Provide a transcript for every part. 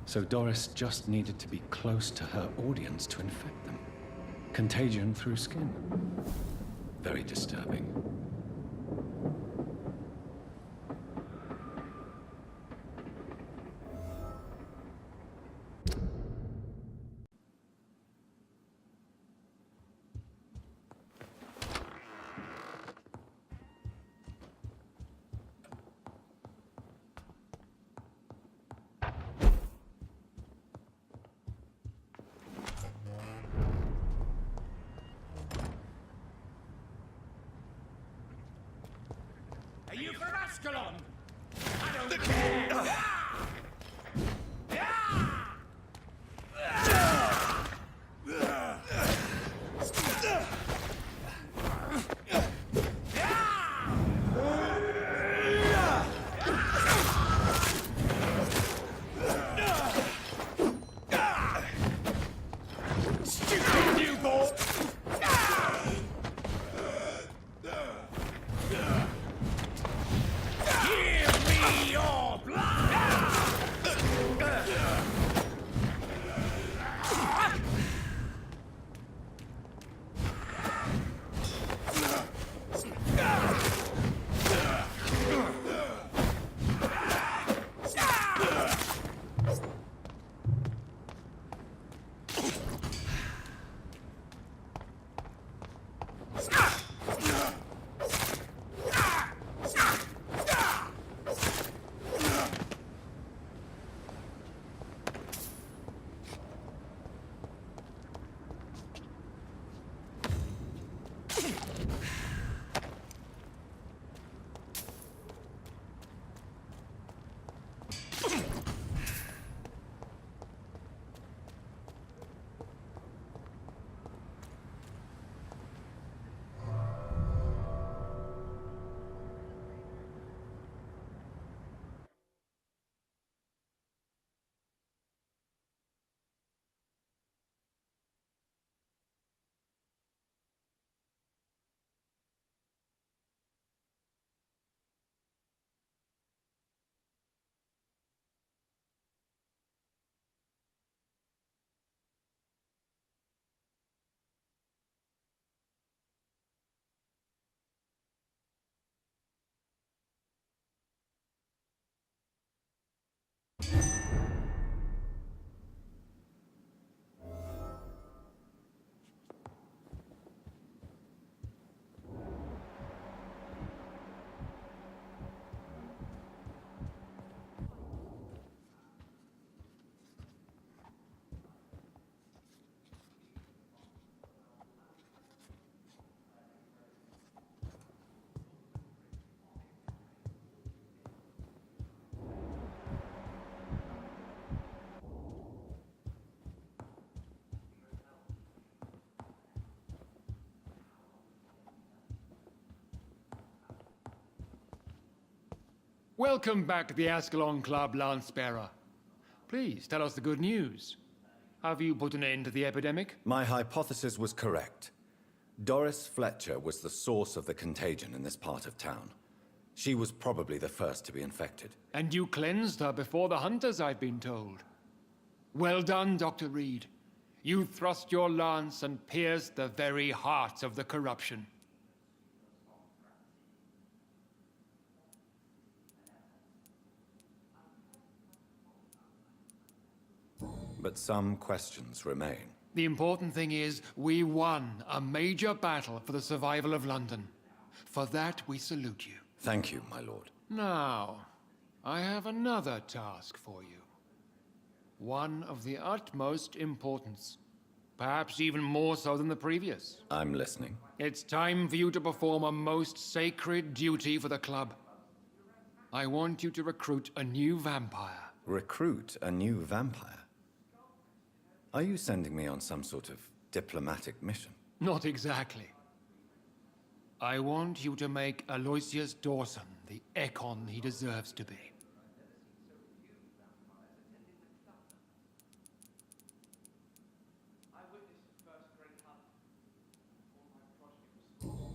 So Doris just needed to be close to her audience to infect them. Contagion through skin. Very disturbing. Are you from Ascalon? I don't care! Stupid newborn! Give me your blood! Welcome back to the Ascalon Club, Lance-Bearer. Please, tell us the good news. Have you put an end to the epidemic? My hypothesis was correct. Doris Fletcher was the source of the contagion in this part of town. She was probably the first to be infected. And you cleansed her before the hunters, I've been told. Well done, Dr. Reed. You thrust your lance and pierced the very heart of the corruption. But some questions remain. The important thing is, we won a major battle for the survival of London. For that, we salute you. Thank you, my lord. Now, I have another task for you. One of the utmost importance. Perhaps even more so than the previous. I'm listening. It's time for you to perform a most sacred duty for the club. I want you to recruit a new vampire. Recruit a new vampire? Are you sending me on some sort of diplomatic mission? Not exactly. I want you to make Aloysius Dawson the Ekon he deserves to be.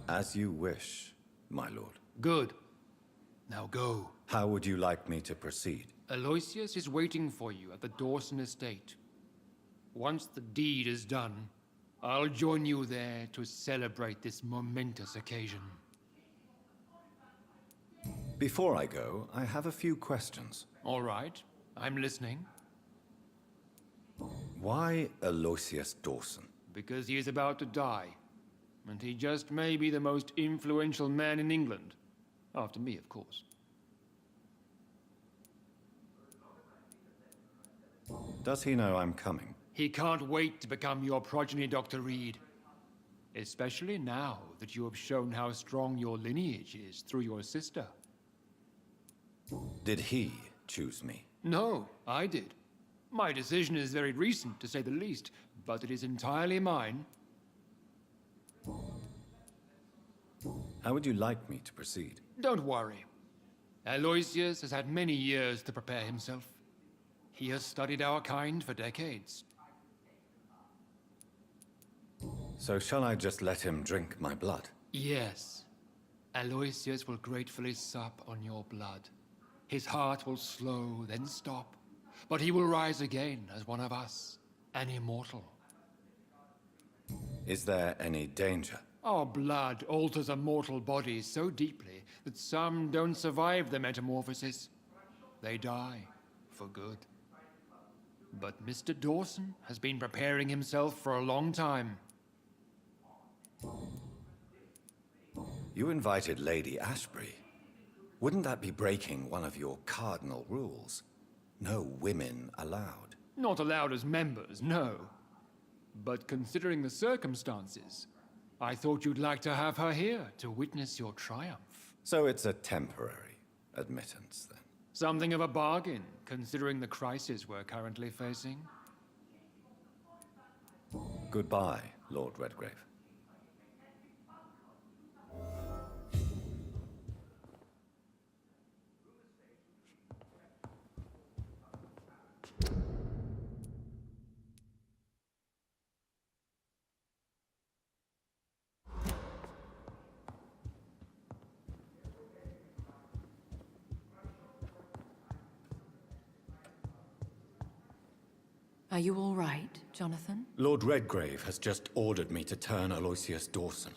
As you wish, my lord. Good. Now go. How would you like me to proceed? Aloysius is waiting for you at the Dawson estate. Once the deed is done, I'll join you there to celebrate this momentous occasion. Before I go, I have a few questions. All right, I'm listening. Why Aloysius Dawson? Because he is about to die, and he just may be the most influential man in England. After me, of course. Does he know I'm coming? He can't wait to become your progeny, Dr. Reed. Especially now that you have shown how strong your lineage is through your sister. Did he choose me? No, I did. My decision is very recent, to say the least, but it is entirely mine. How would you like me to proceed? Don't worry. Aloysius has had many years to prepare himself. He has studied our kind for decades. So shall I just let him drink my blood? Yes. Aloysius will gratefully sup on your blood. His heart will slow, then stop. But he will rise again as one of us, an immortal. Is there any danger? Our blood alters a mortal body so deeply that some don't survive the metamorphosis. They die, for good. But Mr. Dawson has been preparing himself for a long time. You invited Lady Ashbury. Wouldn't that be breaking one of your cardinal rules? No women allowed. Not allowed as members, no. But considering the circumstances, I thought you'd like to have her here to witness your triumph. So it's a temporary admittance, then? Something of a bargain, considering the crisis we're currently facing. Goodbye, Lord Redgrave. Are you all right, Jonathan? Lord Redgrave has just ordered me to turn Aloysius Dawson,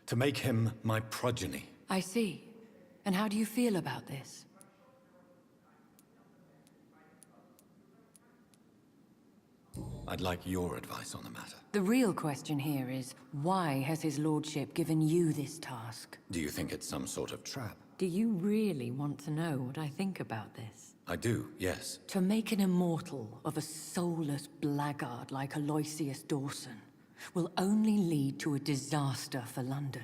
to make him my progeny. I see. And how do you feel about this? I'd like your advice on the matter. The real question here is, why has his lordship given you this task? Do you think it's some sort of trap? Do you really want to know what I think about this? I do, yes. To make an immortal of a soulless blackguard like Aloysius Dawson will only lead to a disaster for London.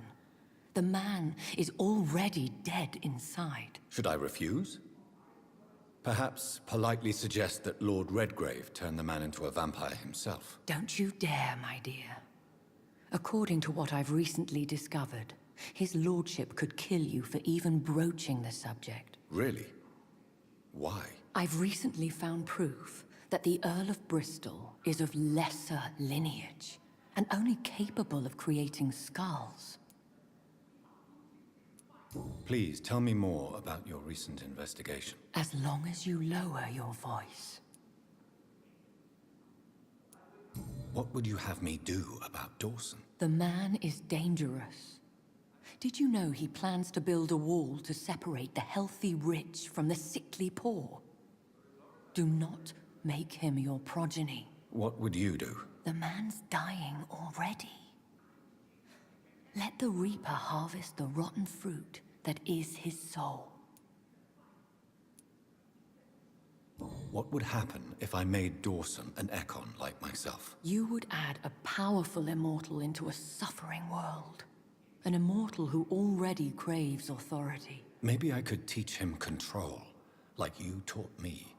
The man is already dead inside. Should I refuse? Perhaps politely suggest that Lord Redgrave turn the man into a vampire himself. Don't you dare, my dear. According to what I've recently discovered, his lordship could kill you for even broaching the subject. Really? Why? I've recently found proof that the Earl of Bristol is of lesser lineage, and only capable of creating skulls. Please tell me more about your recent investigation. As long as you lower your voice. What would you have me do about Dawson? The man is dangerous. Did you know he plans to build a wall to separate the healthy rich from the sickly poor? Do not make him your progeny. What would you do? The man's dying already. Let the Reaper harvest the rotten fruit that is his soul. What would happen if I made Dawson an Ekon like myself? You would add a powerful immortal into a suffering world. An immortal who already craves authority. Maybe I could teach him control, like you taught me.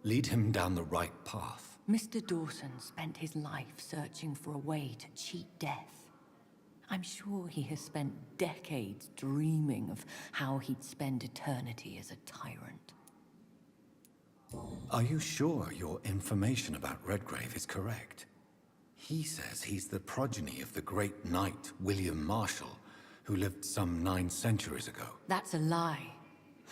Lead him down the right path. Mr. Dawson spent his life searching for a way to cheat death. I'm sure he has spent decades dreaming of how he'd spend eternity as a tyrant. Are you sure your information about Redgrave is correct? He says he's the progeny of the great knight William Marshall, who lived some 9 centuries ago. That's a lie.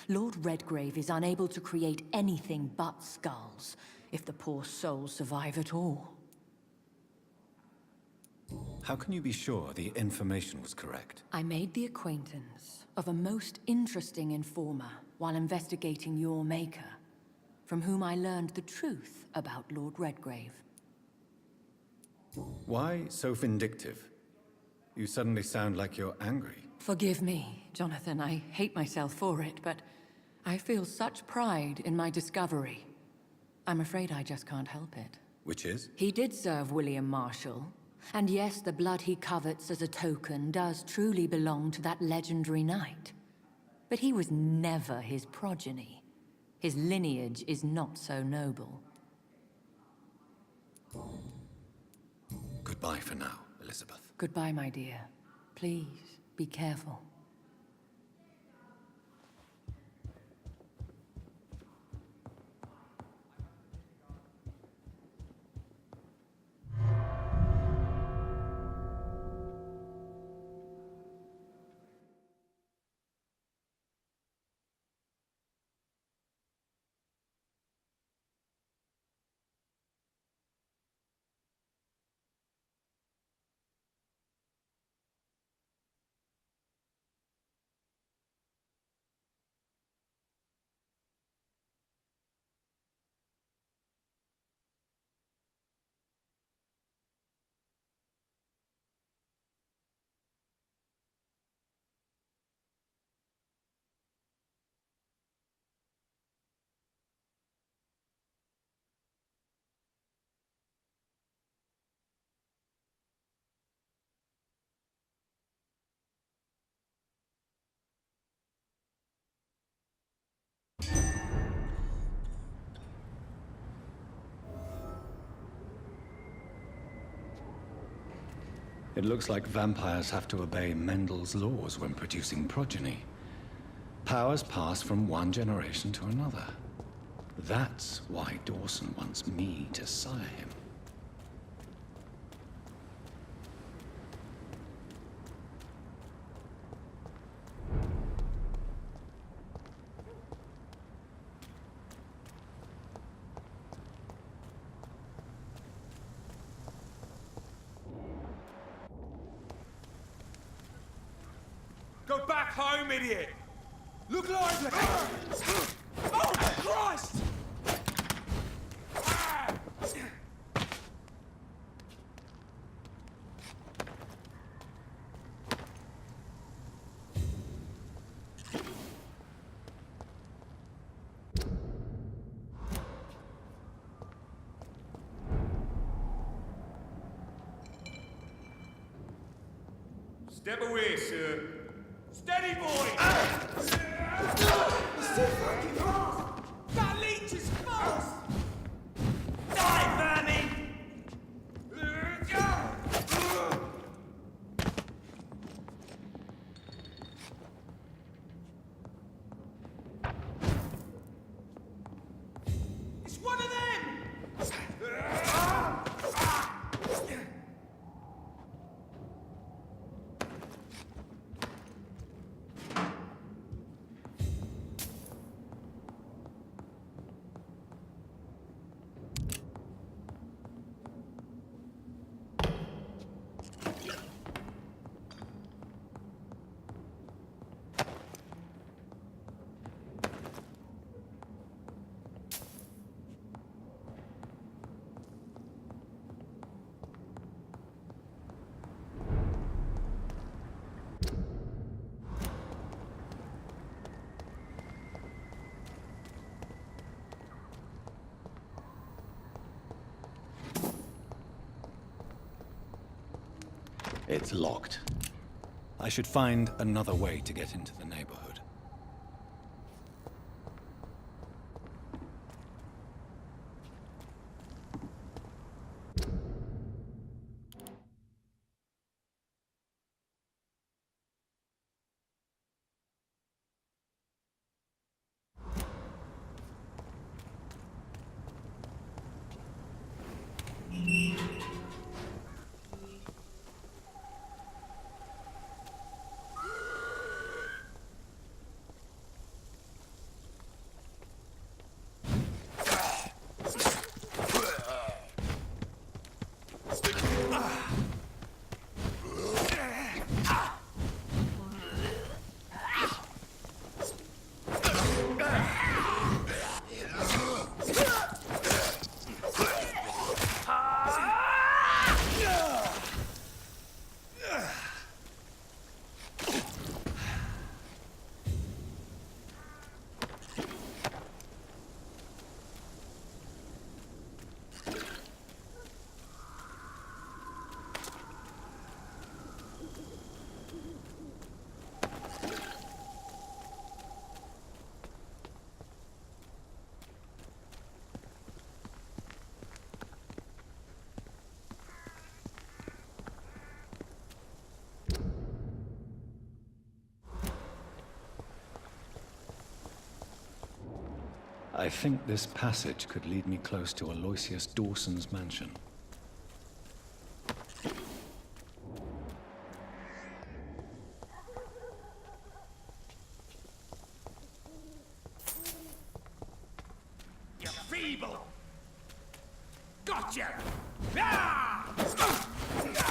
Lord Redgrave is unable to create anything but skulls, if the poor souls survive at all. How can you be sure the information was correct? I made the acquaintance of a most interesting informer while investigating your maker, from whom I learned the truth about Lord Redgrave. Why so vindictive? You suddenly sound like you're angry. Forgive me, Jonathan. I hate myself for it, but I feel such pride in my discovery. I'm afraid I just can't help it. Which is? He did serve William Marshall. And yes, the blood he covets as a token does truly belong to that legendary knight. But he was never his progeny. His lineage is not so noble. Goodbye for now, Elizabeth. Goodbye, my dear. Please, be careful. It looks like vampires have to obey Mendel's laws when producing progeny. Powers pass from one generation to another. That's why Dawson wants me to sire him. Go back home, idiot! Look lively! Oh, Christ! Step away, sir. Steady, boy! It's too fucking fast! That leech is fast! Die, vermin! It's one of them! It's locked. I should find another way to get into the neighborhood. I think this passage could lead me close to Aloysius Dawson's mansion. You feeble! Gotcha! Ah! Ah! Ah!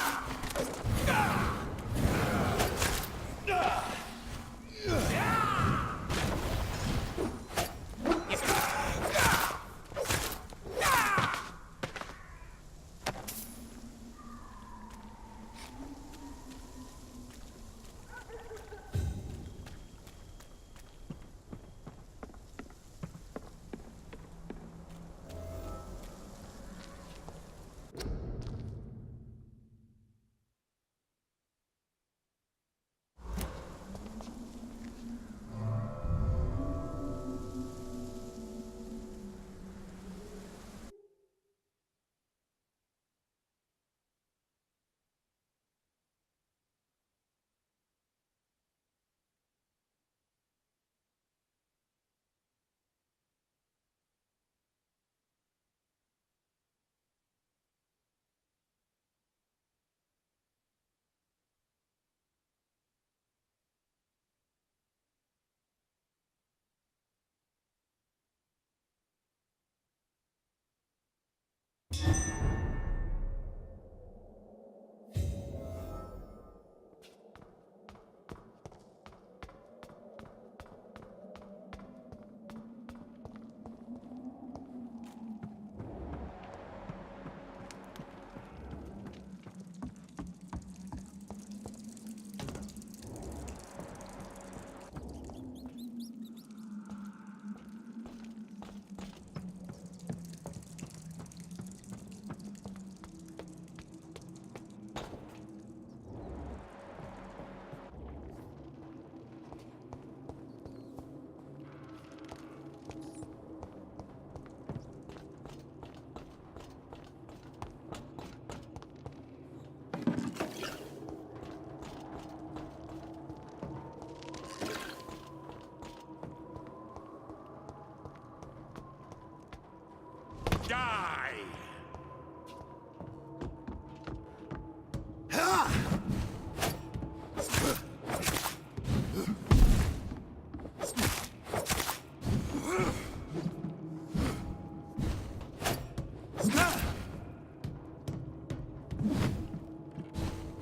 Die!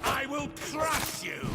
I will crush you!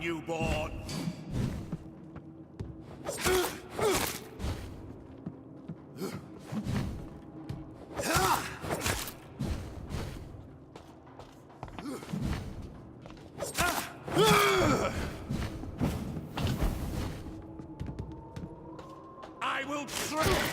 Newborn! I will try!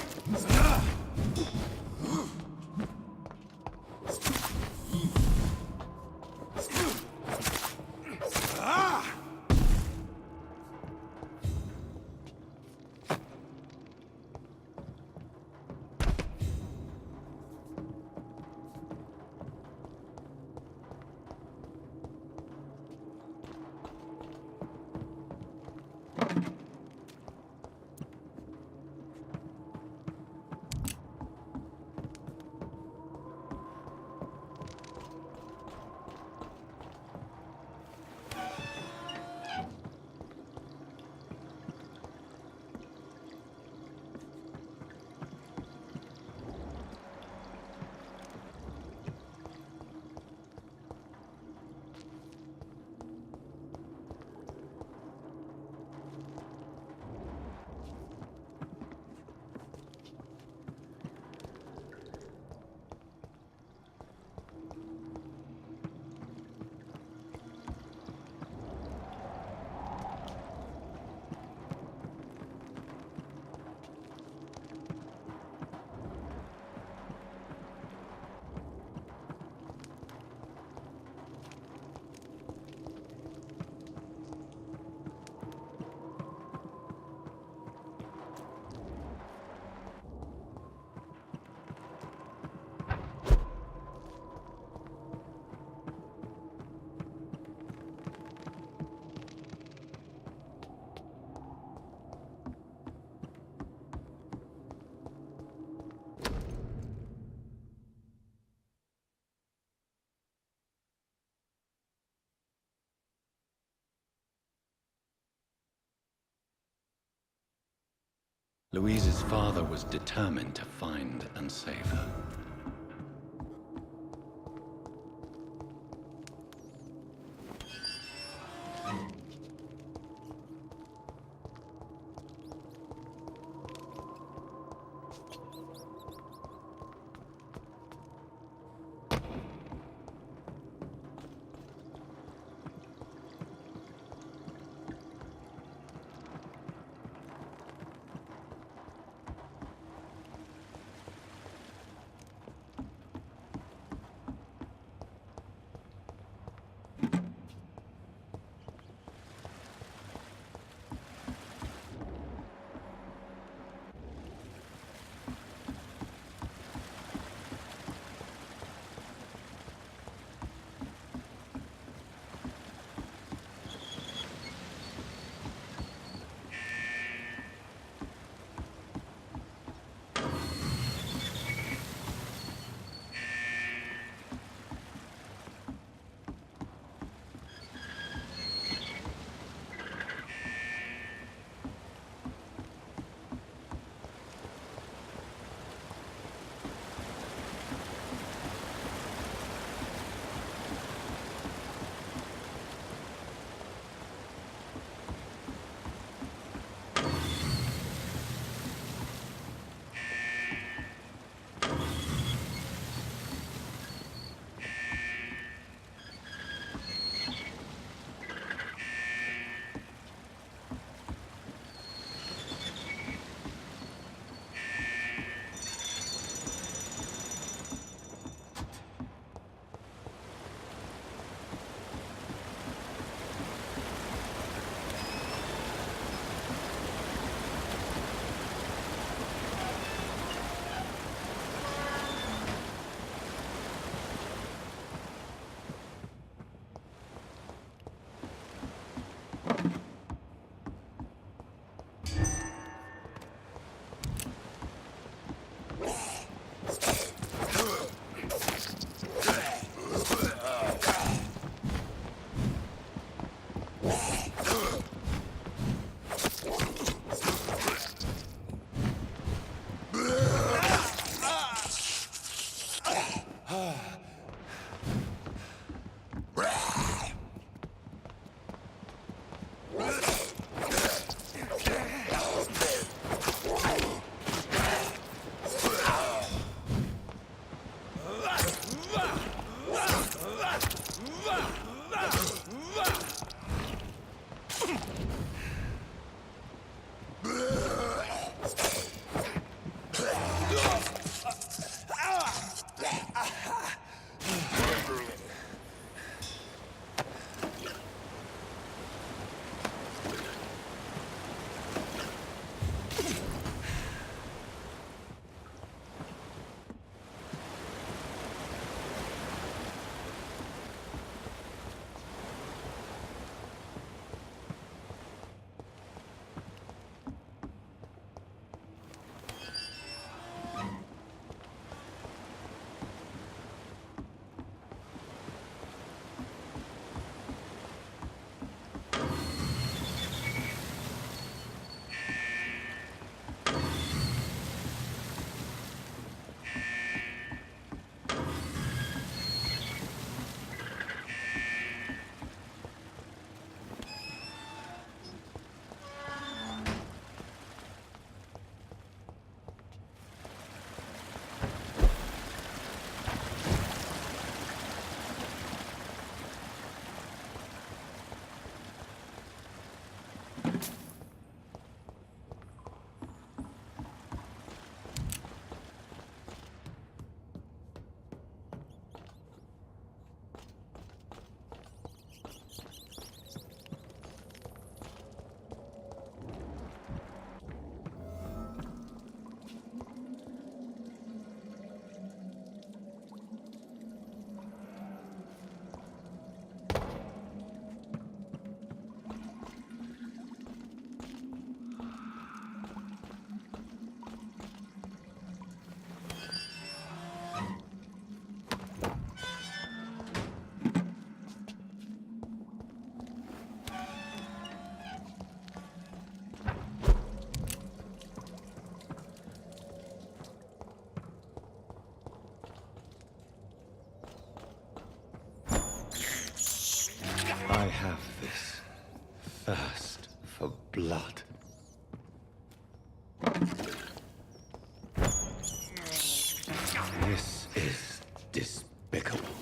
Louise's father was determined to find and save her. I have this thirst for blood. This is despicable.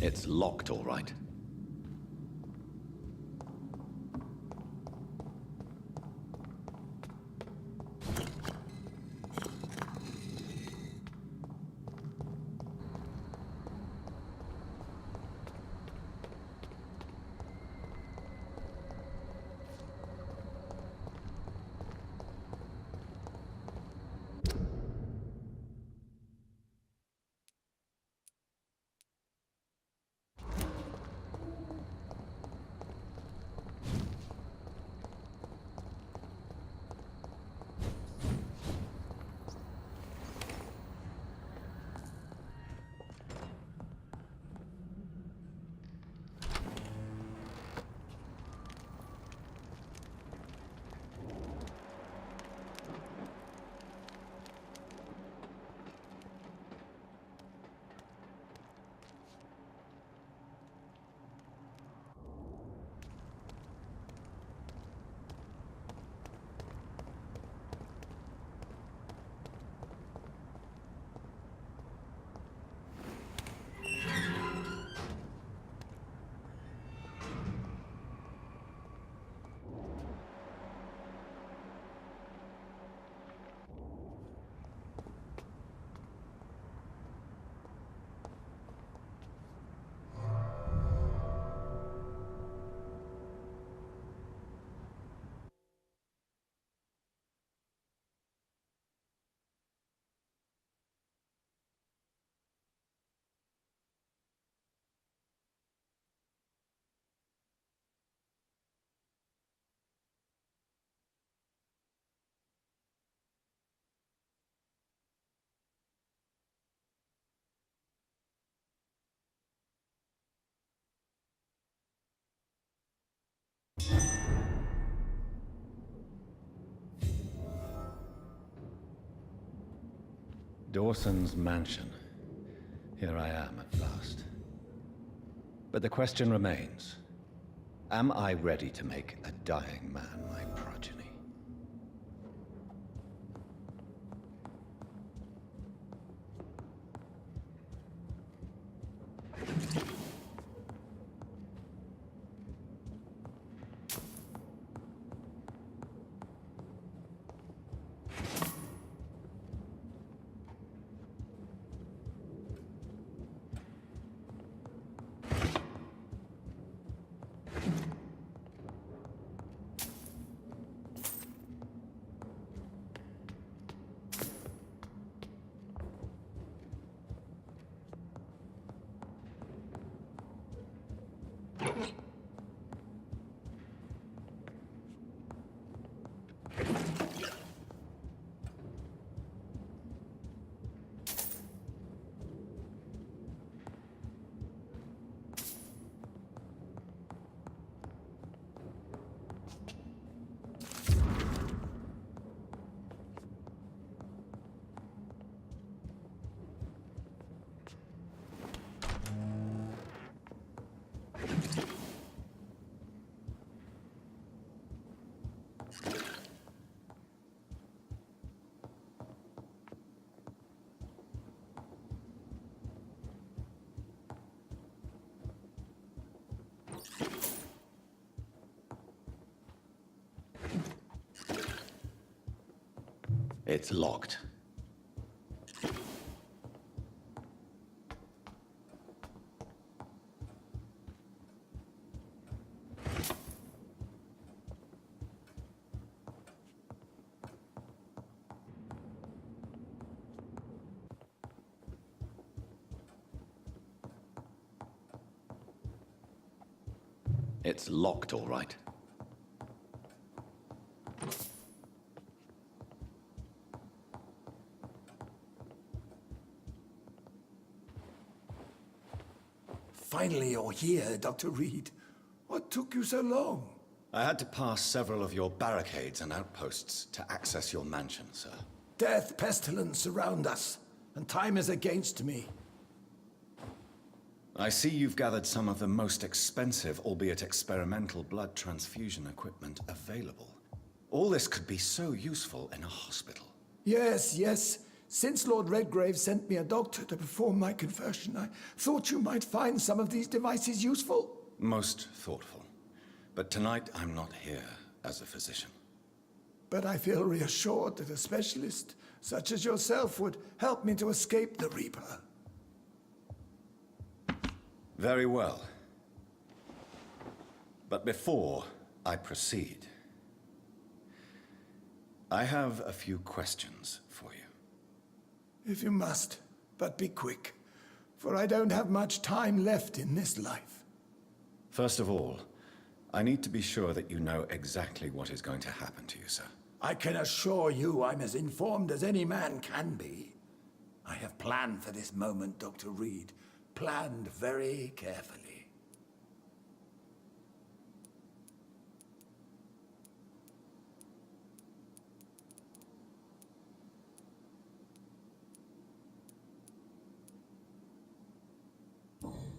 It's locked, all right. Dawson's mansion. Here I am at last. But the question remains, am I ready to make a dying man my progeny? It's locked. It's locked, all right. Finally, you're here, Dr. Reed. What took you so long? I had to pass several of your barricades and outposts to access your mansion, sir. Death, pestilence surround us, and time is against me. I see you've gathered some of the most expensive, albeit experimental, blood transfusion equipment available. All this could be so useful in a hospital. Yes, yes. Since Lord Redgrave sent me a doctor to perform my conversion, I thought you might find some of these devices useful. Most thoughtful. But tonight I'm not here as a physician. But I feel reassured that a specialist such as yourself would help me to escape the Reaper. Very well. But before I proceed, I have a few questions for you. If you must, but be quick, for I don't have much time left in this life. First of all, I need to be sure that you know exactly what is going to happen to you, sir. I can assure you I'm as informed as any man can be. I have planned for this moment, Dr. Reed. Planned very carefully.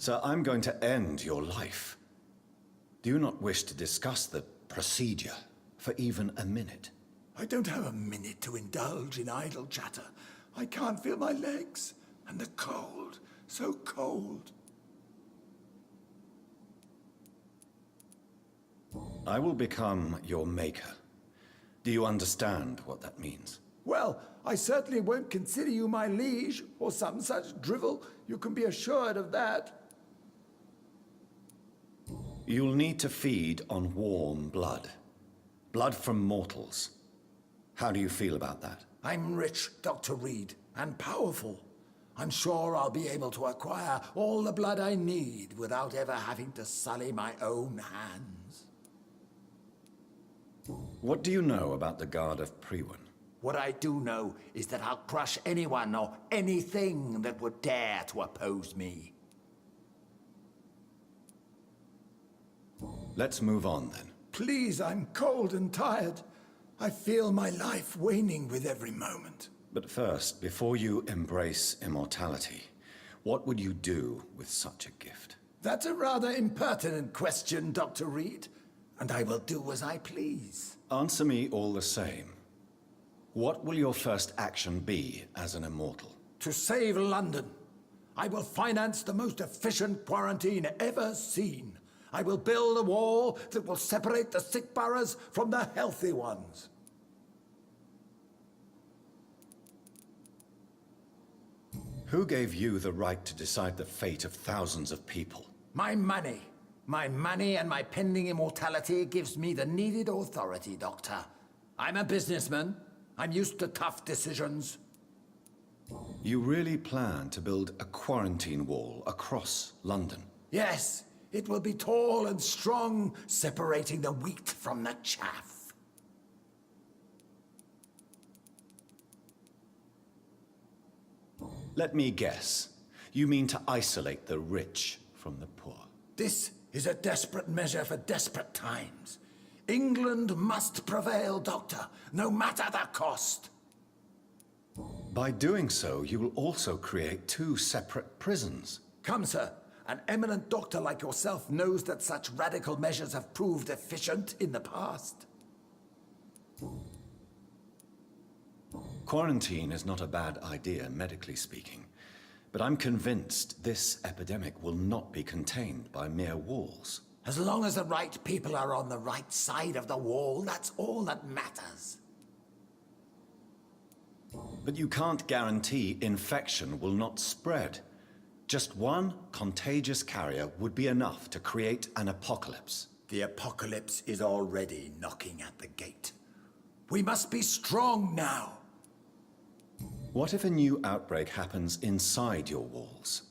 Sir, I'm going to end your life. Do you not wish to discuss the procedure for even a minute? I don't have a minute to indulge in idle chatter. I can't feel my legs, and the cold, so cold. I will become your maker. Do you understand what that means? Well, I certainly won't consider you my liege, or some such drivel. You can be assured of that. You'll need to feed on warm blood. Blood from mortals. How do you feel about that? I'm rich, Dr. Reed, and powerful. I'm sure I'll be able to acquire all the blood I need without ever having to sully my own hands. What do you know about the Guard of Priwen? What I do know is that I'll crush anyone or anything that would dare to oppose me. Let's move on then. Please, I'm cold and tired. I feel my life waning with every moment. But first, before you embrace immortality, what would you do with such a gift? That's a rather impertinent question, Dr. Reed, and I will do as I please. Answer me all the same. What will your first action be as an immortal? To save London, I will finance the most efficient quarantine ever seen. I will build a wall that will separate the sick boroughs from the healthy ones. Who gave you the right to decide the fate of thousands of people? My money. My money and my pending immortality gives me the needed authority, Doctor. I'm a businessman. I'm used to tough decisions. You really plan to build a quarantine wall across London? Yes, it will be tall and strong, separating the wheat from the chaff. Let me guess. You mean to isolate the rich from the poor? This is a desperate measure for desperate times. England must prevail, Doctor, no matter the cost. By doing so, you will also create two separate prisons. Come, sir. An eminent doctor like yourself knows that such radical measures have proved efficient in the past. Quarantine is not a bad idea, medically speaking. But I'm convinced this epidemic will not be contained by mere walls. As long as the right people are on the right side of the wall, that's all that matters. But you can't guarantee infection will not spread. Just one contagious carrier would be enough to create an apocalypse. The apocalypse is already knocking at the gate. We must be strong now. What if a new outbreak happens inside your walls?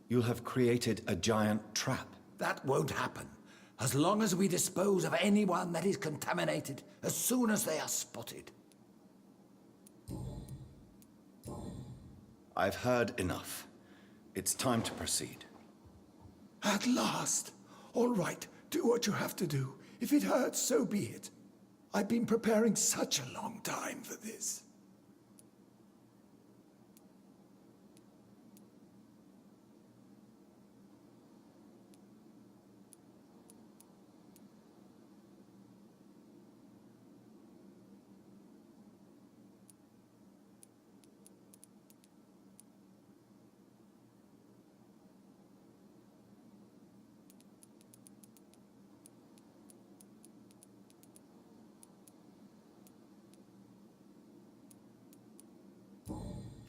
You'll have created a giant trap. That won't happen. As long as we dispose of anyone that is contaminated, as soon as they are spotted. I've heard enough. It's time to proceed. At last! All right, do what you have to do. If it hurts, so be it. I've been preparing such a long time for this.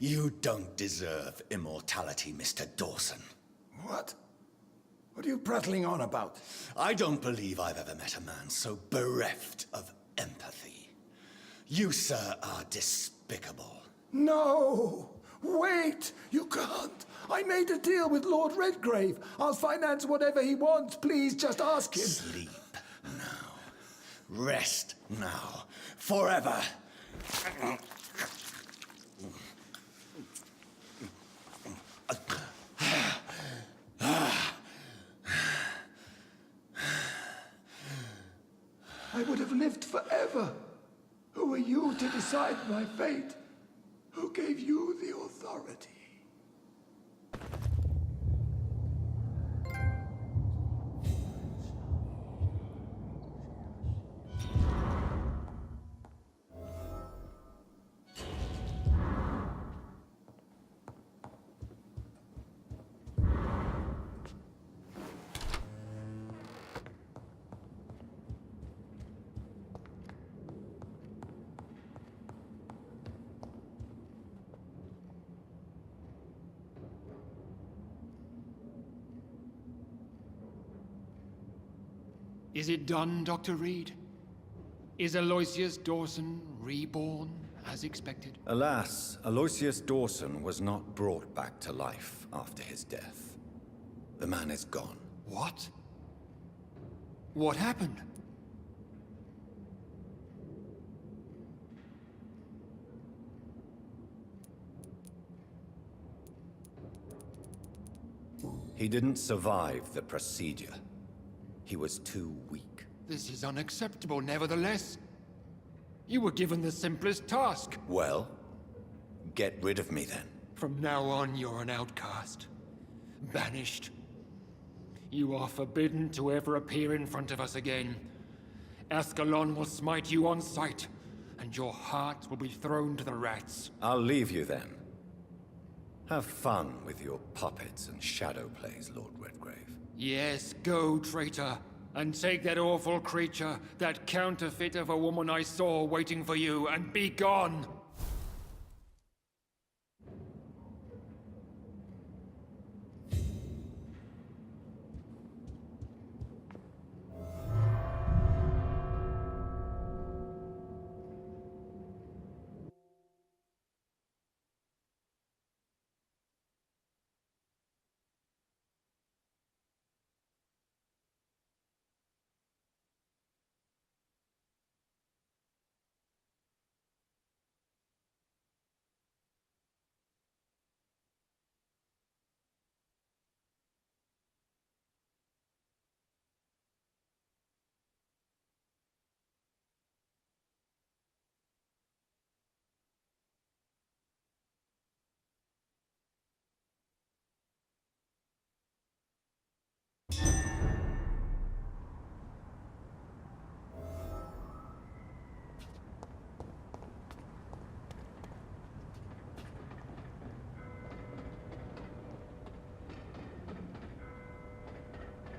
You don't deserve immortality, Mr. Dawson. What? What are you prattling on about? I don't believe I've ever met a man so bereft of empathy. You, sir, are despicable. No! Wait! You can't! I made a deal with Lord Redgrave. I'll finance whatever he wants. Please, just ask him. Sleep now. Rest now. Forever. I would have lived forever. Who are you to decide my fate? Who gave you the authority? Is it done, Dr. Reed? Is Aloysius Dawson reborn as expected? Alas, Aloysius Dawson was not brought back to life after his death. The man is gone. What? What happened? He didn't survive the procedure. He was too weak. This is unacceptable, nevertheless. You were given the simplest task. Well, get rid of me then. From now on, you're an outcast. Banished. You are forbidden to ever appear in front of us again. Ascalon will smite you on sight, and your heart will be thrown to the rats. I'll leave you then. Have fun with your puppets and shadow plays, Lord Redgrave. Yes, go, traitor, and take that awful creature, that counterfeit of a woman I saw waiting for you, and be gone!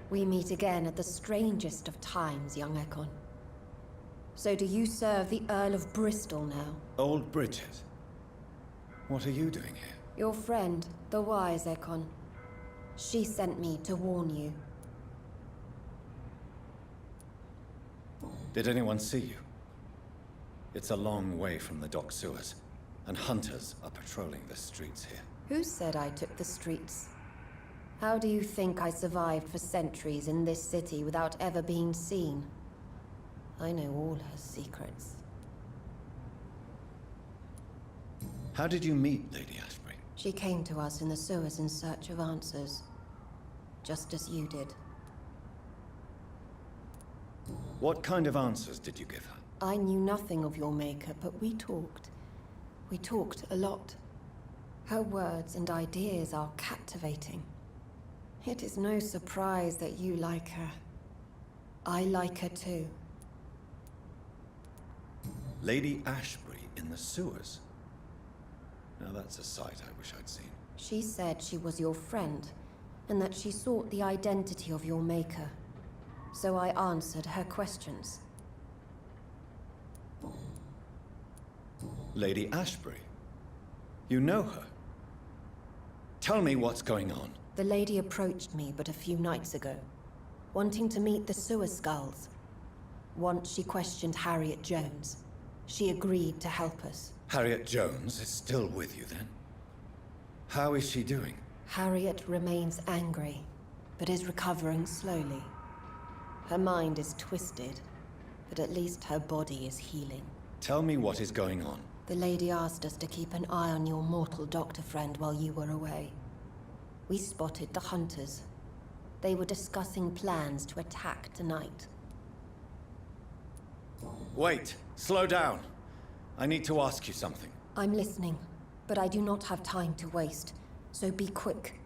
We meet again at the strangest of times, young Ekon. So do you serve the Earl of Bristol now? Old Bridget, what are you doing here? Your friend, the wise Ekon. She sent me to warn you. Did anyone see you? It's a long way from the dock sewers, and hunters are patrolling the streets here. Who said I took the streets? How do you think I survived for centuries in this city without ever being seen? I know all her secrets. How did you meet Lady Ashbury? She came to us in the sewers in search of answers. Just as you did. What kind of answers did you give her? I knew nothing of your maker, but we talked. We talked a lot. Her words and ideas are captivating. It is no surprise that you like her. I like her too. Lady Ashbury in the sewers? Now that's a sight I wish I'd seen. She said she was your friend, and that she sought the identity of your maker. So I answered her questions. Lady Ashbury? You know her? Tell me what's going on. The lady approached me but a few nights ago, wanting to meet the sewer skulls. Once she questioned Harriet Jones. She agreed to help us. Harriet Jones is still with you, then? How is she doing? Harriet remains angry, but is recovering slowly. Her mind is twisted, but at least her body is healing. Tell me what is going on. The lady asked us to keep an eye on your mortal doctor friend while you were away. We spotted the hunters. They were discussing plans to attack tonight. Wait, slow down. I need to ask you something. I'm listening, but I do not have time to waste, so be quick.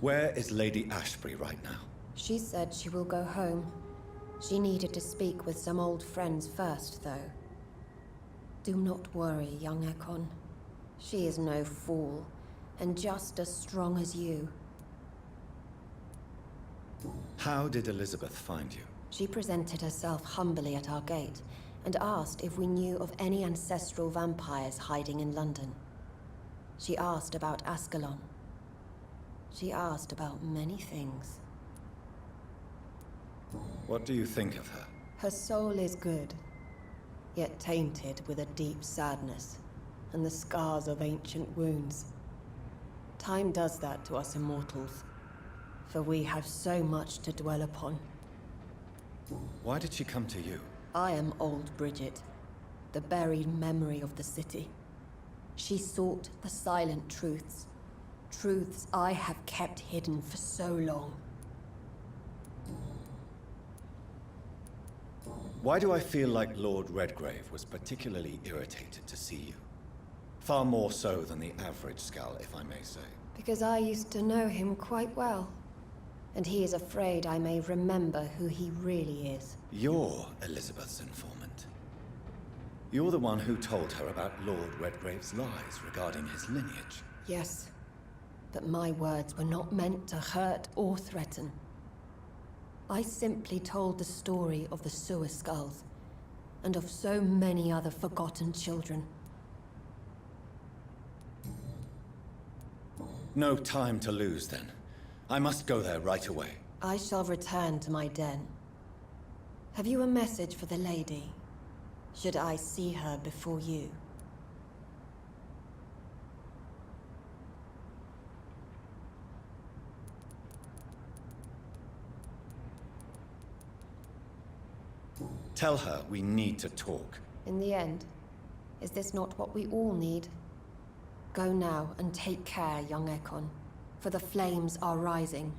Where is Lady Ashbury right now? She said she will go home. She needed to speak with some old friends first, though. Do not worry, young Ekon. She is no fool, and just as strong as you. How did Elizabeth find you? She presented herself humbly at our gate, and asked if we knew of any ancestral vampires hiding in London. She asked about Ascalon. She asked about many things. What do you think of her? Her soul is good, yet tainted with a deep sadness, and the scars of ancient wounds. Time does that to us immortals, for we have so much to dwell upon. Why did she come to you? I am old Bridget, the buried memory of the city. She sought the silent truths, truths I have kept hidden for so long. Why do I feel like Lord Redgrave was particularly irritated to see you? Far more so than the average Skull, if I may say. Because I used to know him quite well, and he is afraid I may remember who he really is. You're Elizabeth's informant. You're the one who told her about Lord Redgrave's lies regarding his lineage. Yes, but my words were not meant to hurt or threaten. I simply told the story of the sewer skulls, and of so many other forgotten children. No time to lose, then. I must go there right away. I shall return to my den. Have you a message for the lady? Should I see her before you? Tell her we need to talk. In the end, is this not what we all need? Go now and take care, young Ekon, for the flames are rising.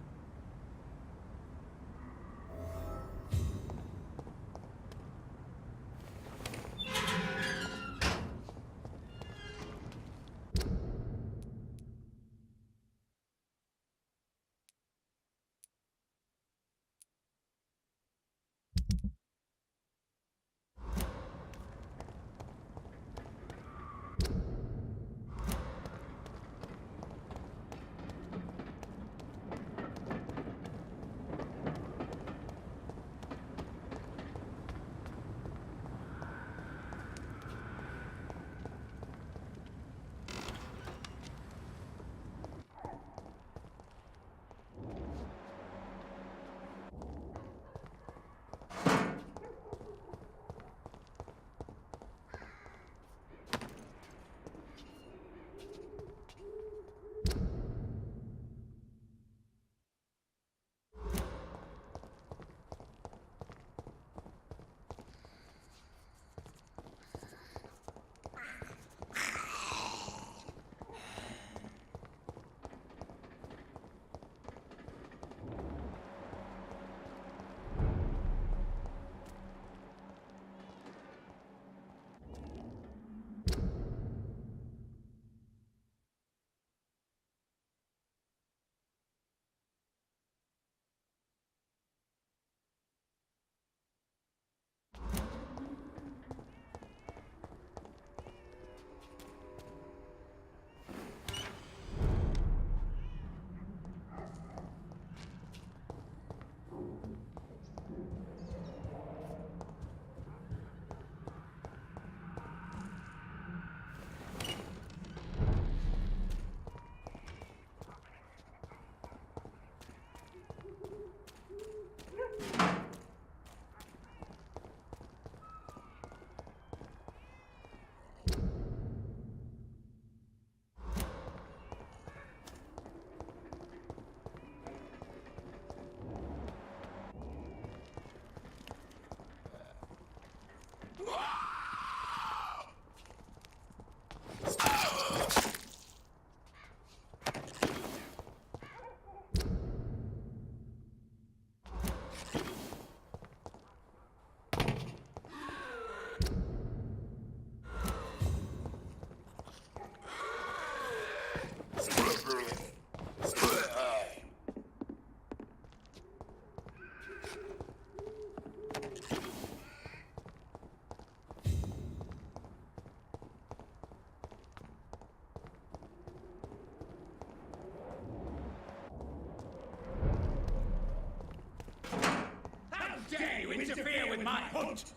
How dare you interfere with my hunt?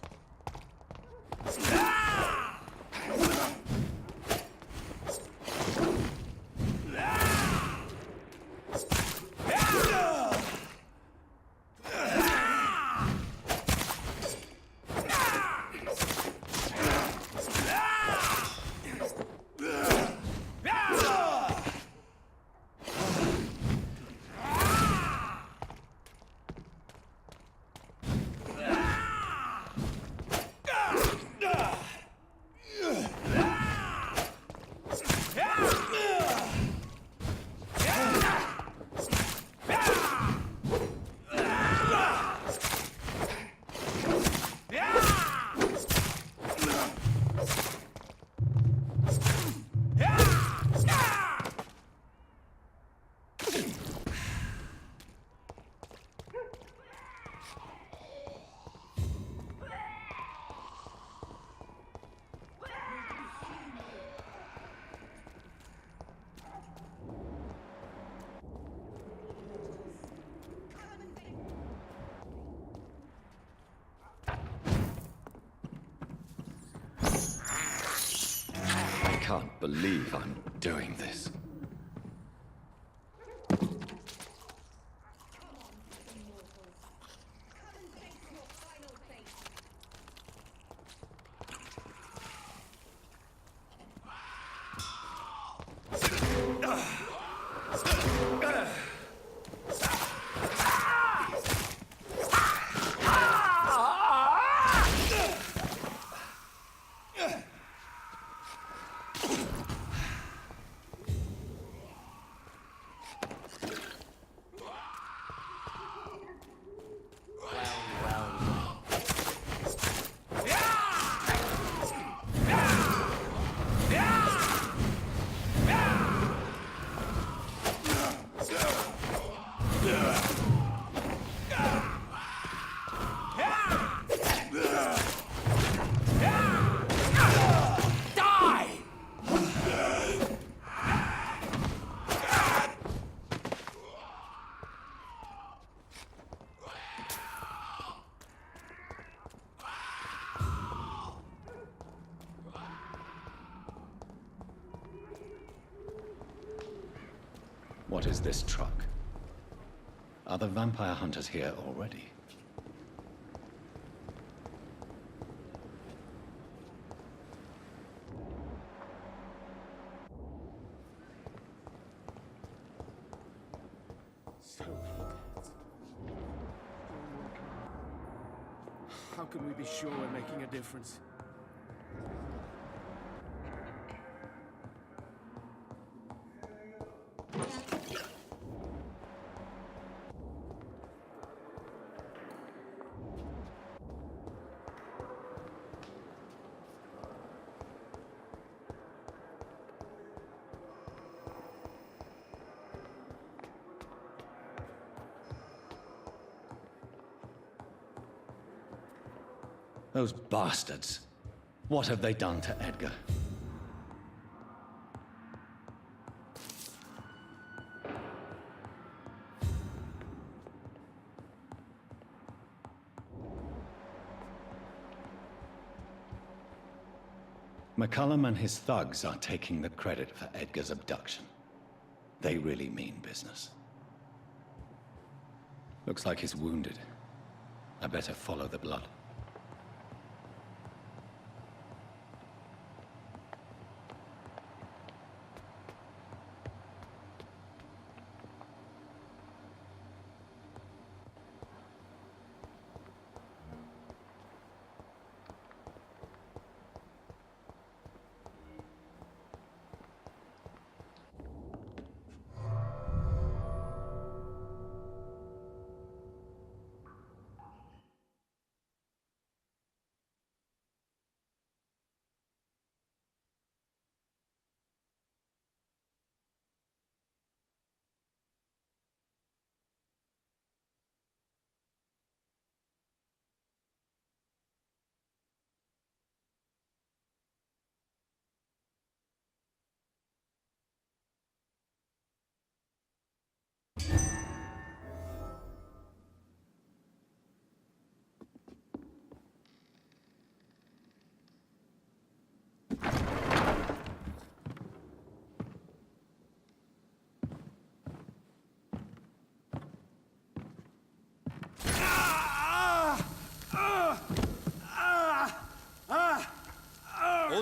I can't believe I'm doing this. What is this truck? Are the vampire hunters here already? How can we be sure we're making a difference? Those bastards. What have they done to Edgar? McCullum and his thugs are taking the credit for Edgar's abduction. They really mean business. Looks like he's wounded. I better follow the blood.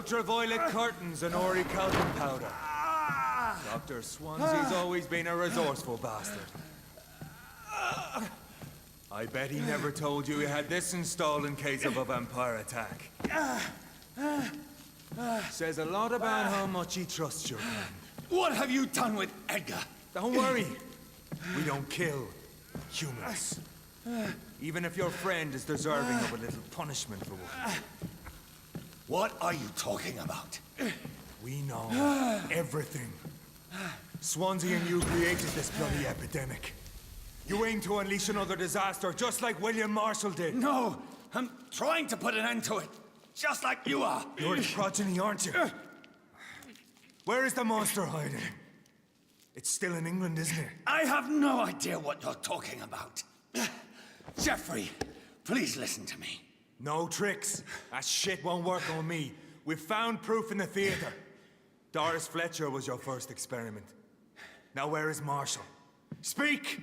ultraviolet curtains and orichalcum powder. Dr. Swansea's always been a resourceful bastard. I bet he never told you he had this installed in case of a vampire attack. Says a lot about how much he trusts your kind. What have you done with Edgar? Don't worry. We don't kill humans. Even if your friend is deserving of a little punishment for one. What are you talking about? We know everything. Swansea and you created this bloody epidemic. You aim to unleash another disaster, just like William Marshall did. No, I'm trying to put an end to it, just like you are. You're the progeny, aren't you? Where is the monster hiding? It's still in England, isn't it? I have no idea what you're talking about. Jeffrey, please listen to me. No tricks. That shit won't work on me. We've found proof in the theater. Doris Fletcher was your first experiment. Now where is Marshall? Speak!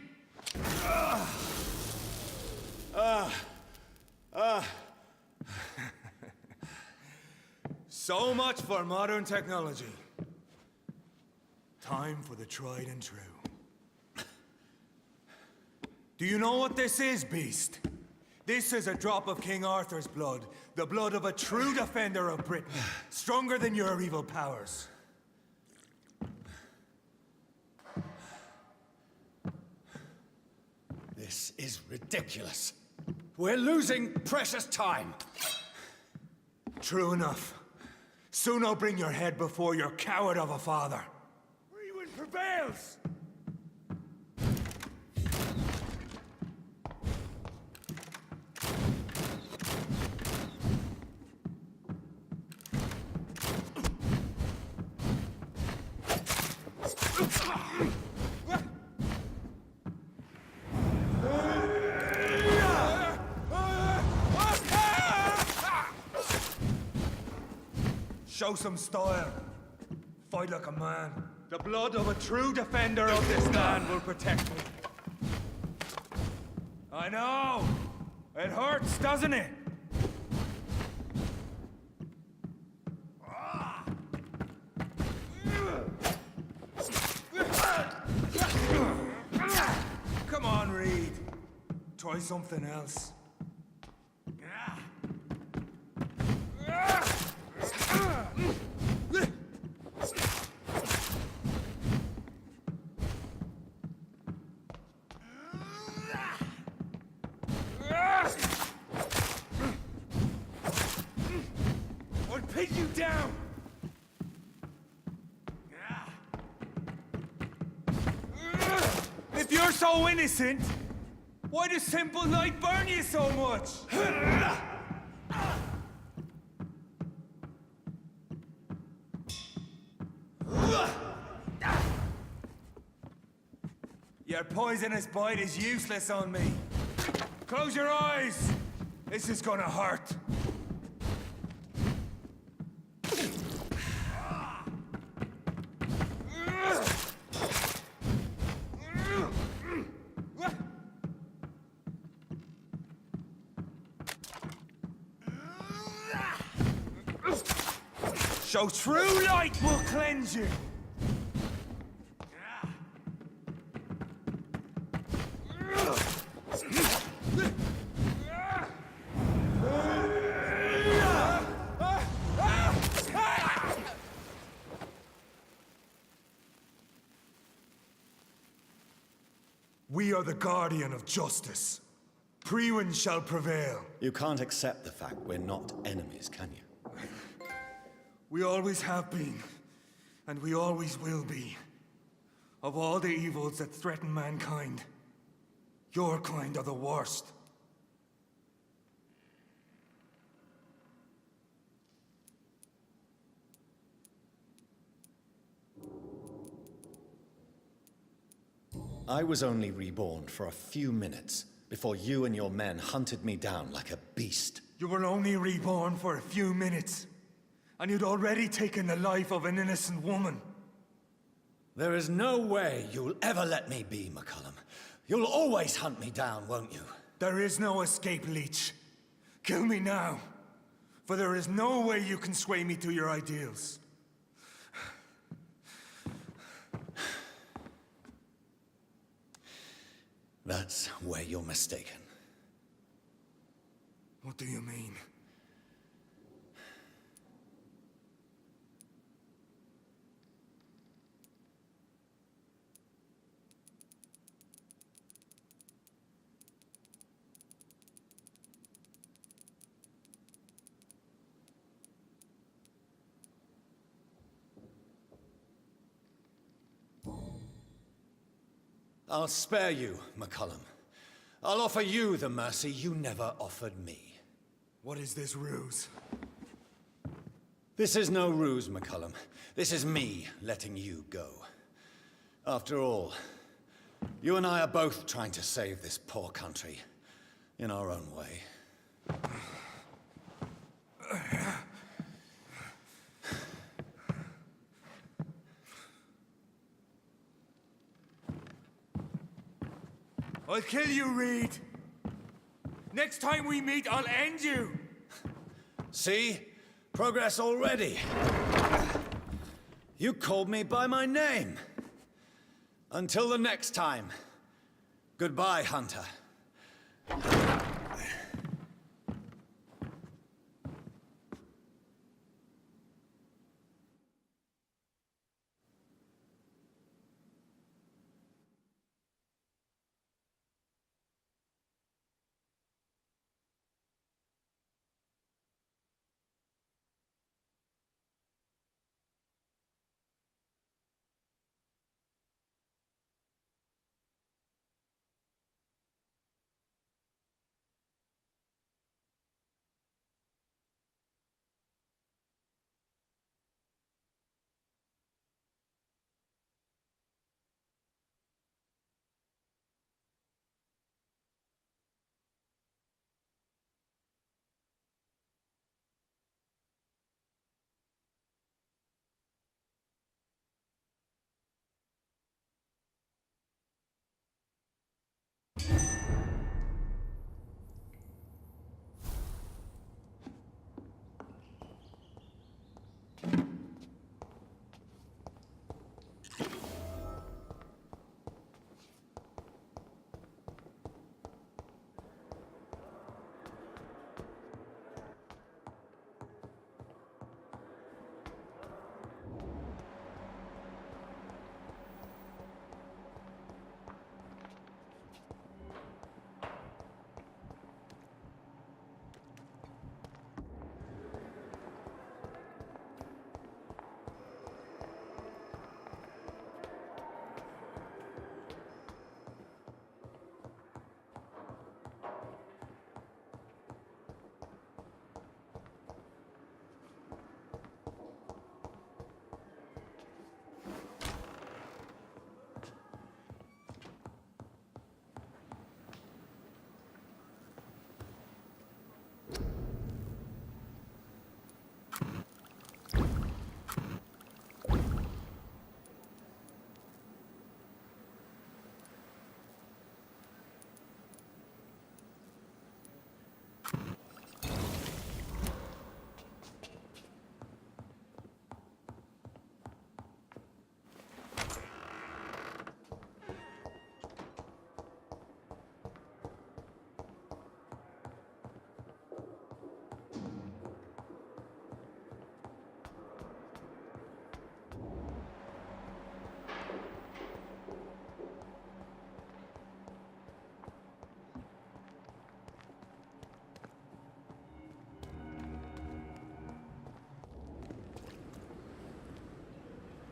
So much for modern technology. Time for the tried and true. Do you know what this is, Beast? This is a drop of King Arthur's blood. The blood of a true defender of Britain. Stronger than your evil powers. This is ridiculous. We're losing precious time. True enough. Soon I'll bring your head before your coward of a father. Freeman prevails! Show some style. Fight like a man. The blood of a true defender of this land will protect me. I know! It hurts, doesn't it? Come on, Reed. Try something else. Or pin you down! If you're so innocent, why does simple light burn you so much? Your poisonous bite is useless on me. Close your eyes! This is gonna hurt. So true light will cleanse you. We are the guardian of justice. Priwen shall prevail. You can't accept the fact we're not enemies, can you? We always have been, and we always will be. Of all the evils that threaten mankind, your kind are the worst. I was only reborn for a few minutes before you and your men hunted me down like a beast. You were only reborn for a few minutes, and you'd already taken the life of an innocent woman. There is no way you'll ever let me be, McCullum. You'll always hunt me down, won't you? There is no escape, Leech. Kill me now, For there is no way you can sway me to your ideals. That's where you're mistaken. What do you mean? I'll spare you, McCullum. I'll offer you the mercy you never offered me. What is this ruse? This is no ruse, McCullum. This is me letting you go. After all, you and I are both trying to save this poor country in our own way. I'll kill you, Reed! Next time we meet, I'll end you! See? Progress already. You called me by my name. Until the next time. Goodbye, Hunter.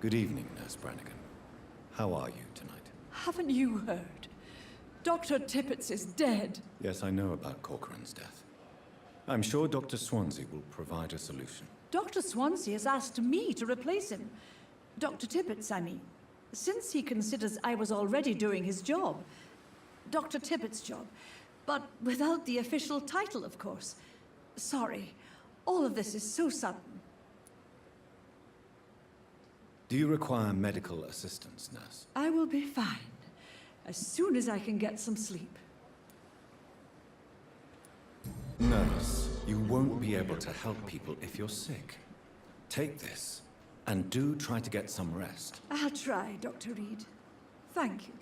Good evening, Nurse Brannigan. How are you tonight? Haven't you heard? Dr. Tippett is dead. Yes, I know about Corcoran's death. I'm sure Dr. Swansea will provide a solution. Dr. Swansea has asked me to replace him. Dr. Tippett, I mean. Since he considers I was already doing his job. Dr. Tippett's job. But without the official title, of course. Sorry. All of this is so sudden. Do you require medical assistance, nurse? I will be fine. As soon as I can get some sleep. Nurse, You won't be able to help people if you're sick. Take this, and do try to get some rest. I'll try, Dr. Reed. Thank you.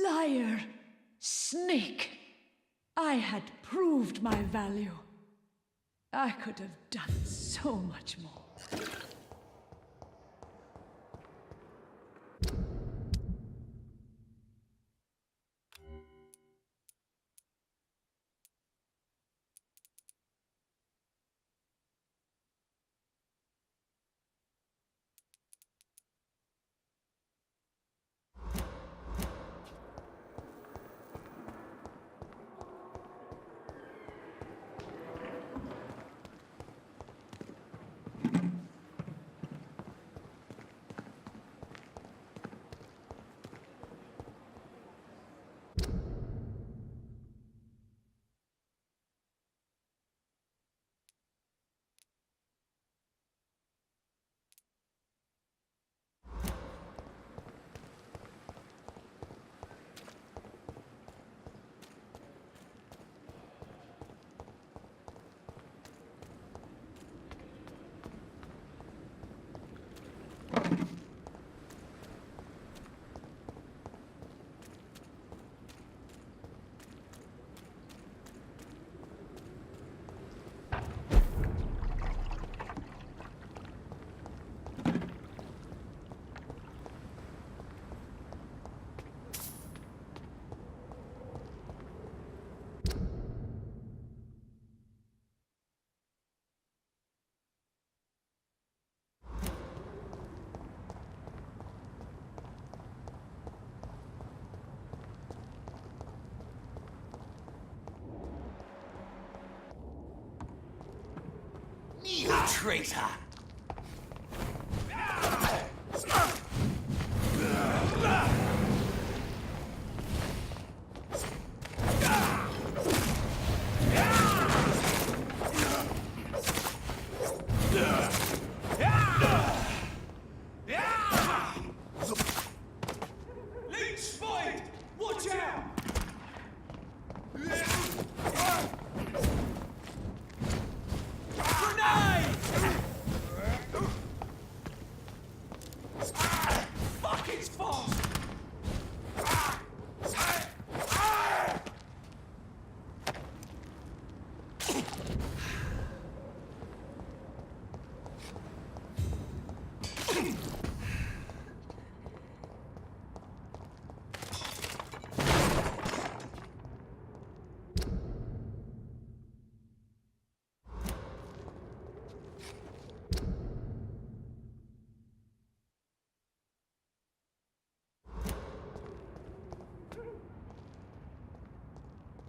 Liar! Snake! I had proved my value. I could have done so much more. You traitor! Leech spotted! Watch out! Grenade! Fuck, it's fast!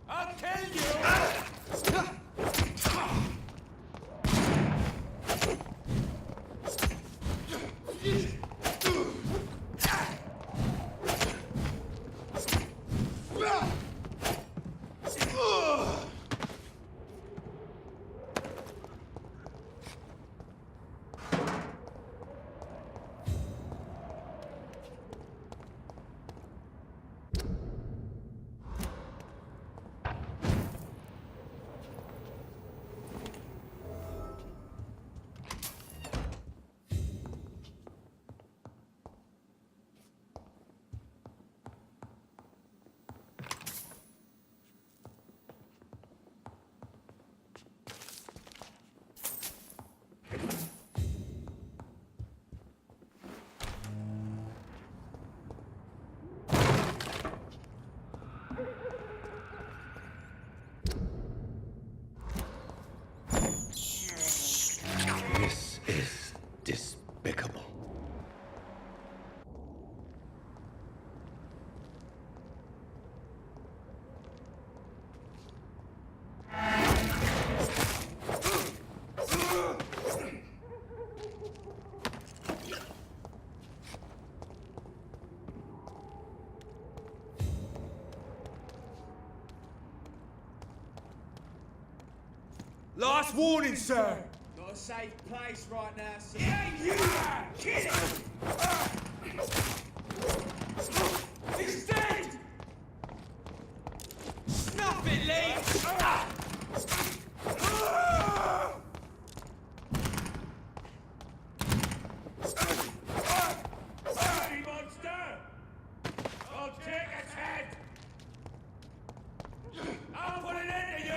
I'll kill you! Last warning, sir! Not a safe place right now, sir. Yeah, you are! Kill it! He's dead! Snuff it, Lee! Dirty monster! I'll take its head! I'll put an end to you!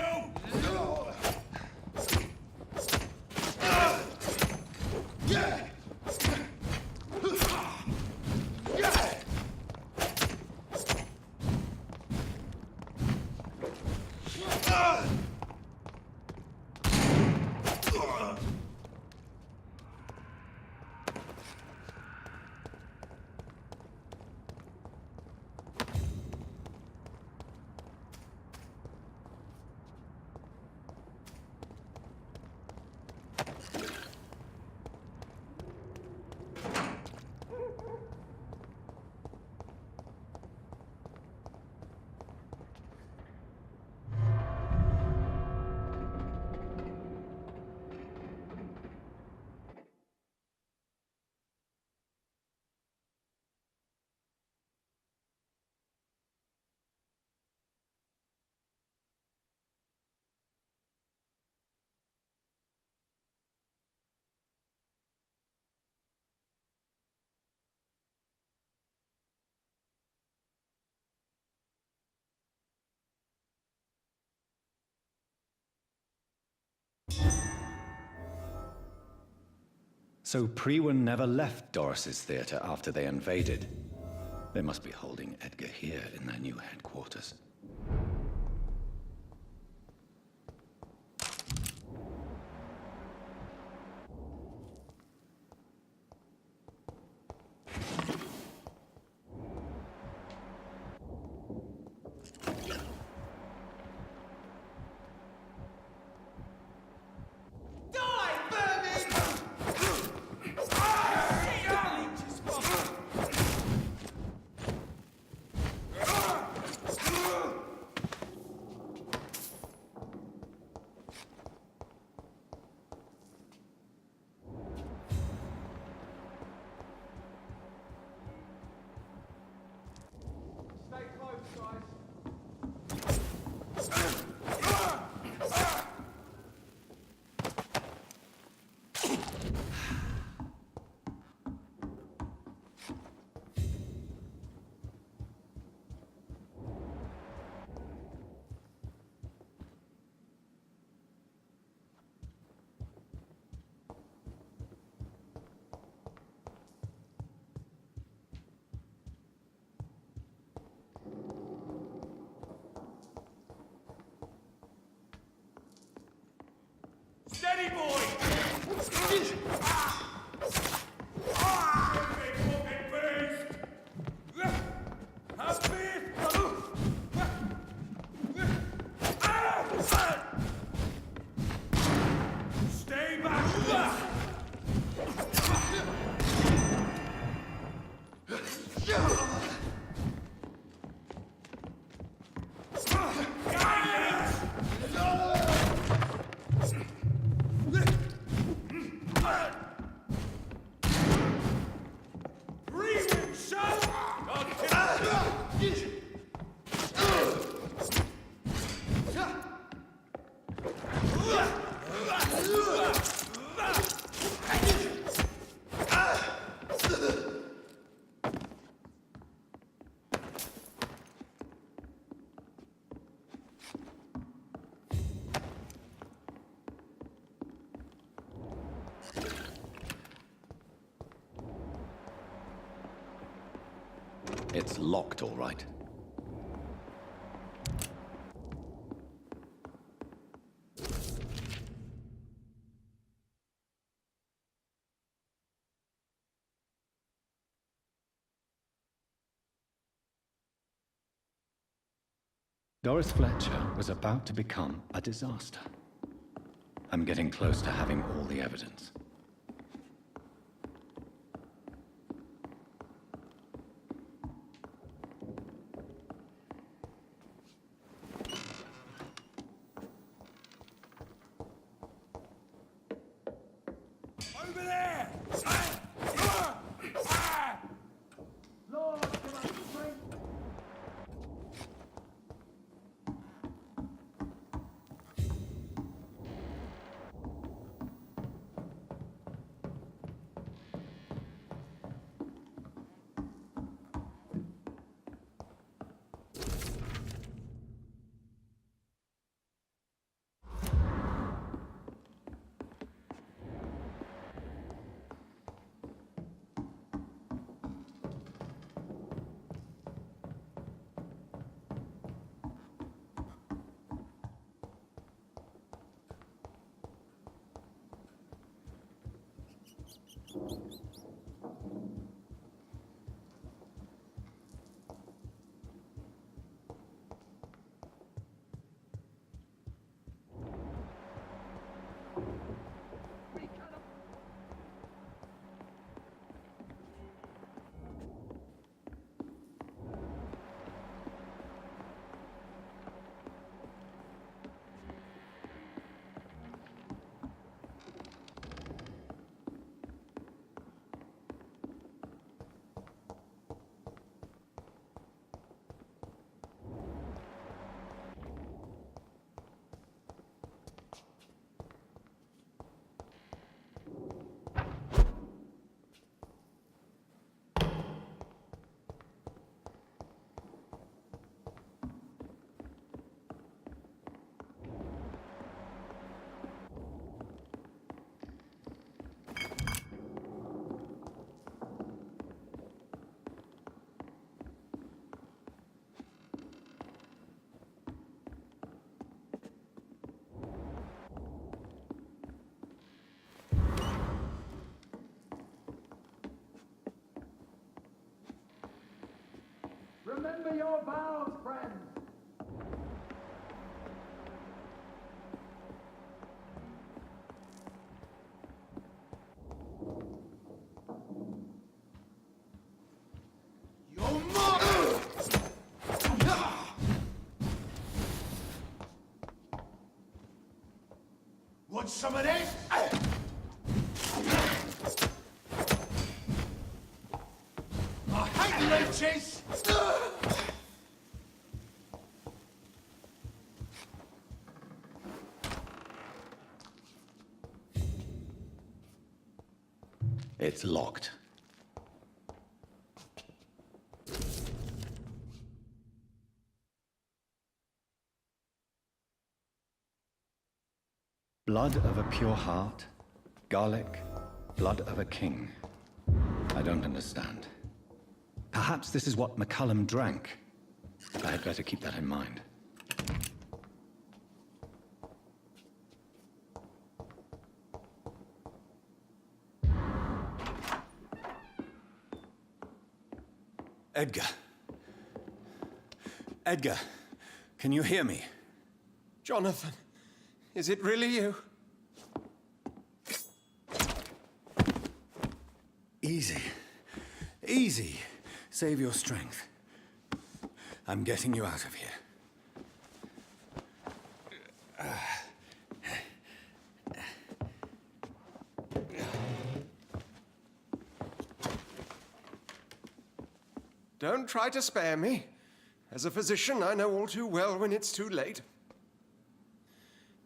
So Priwen never left Doris's theater after they invaded. They must be holding Edgar here in their new headquarters. Steady, boy! Stay back! It's locked, all right. Doris Fletcher was about to become a disaster. I'm getting close to having all the evidence. over there! Lord, give us strength. Remember your vows, friends. Want some of this? I hate leeches! It's locked. Blood of a pure heart, garlic, blood of a king. I don't understand. Perhaps this is what McCullum drank. I had better keep that in mind. Edgar. Edgar, can you hear me? Jonathan, is it really you? Easy. Easy. Save your strength. I'm getting you out of here. Don't try to spare me. As a physician, I know all too well when it's too late.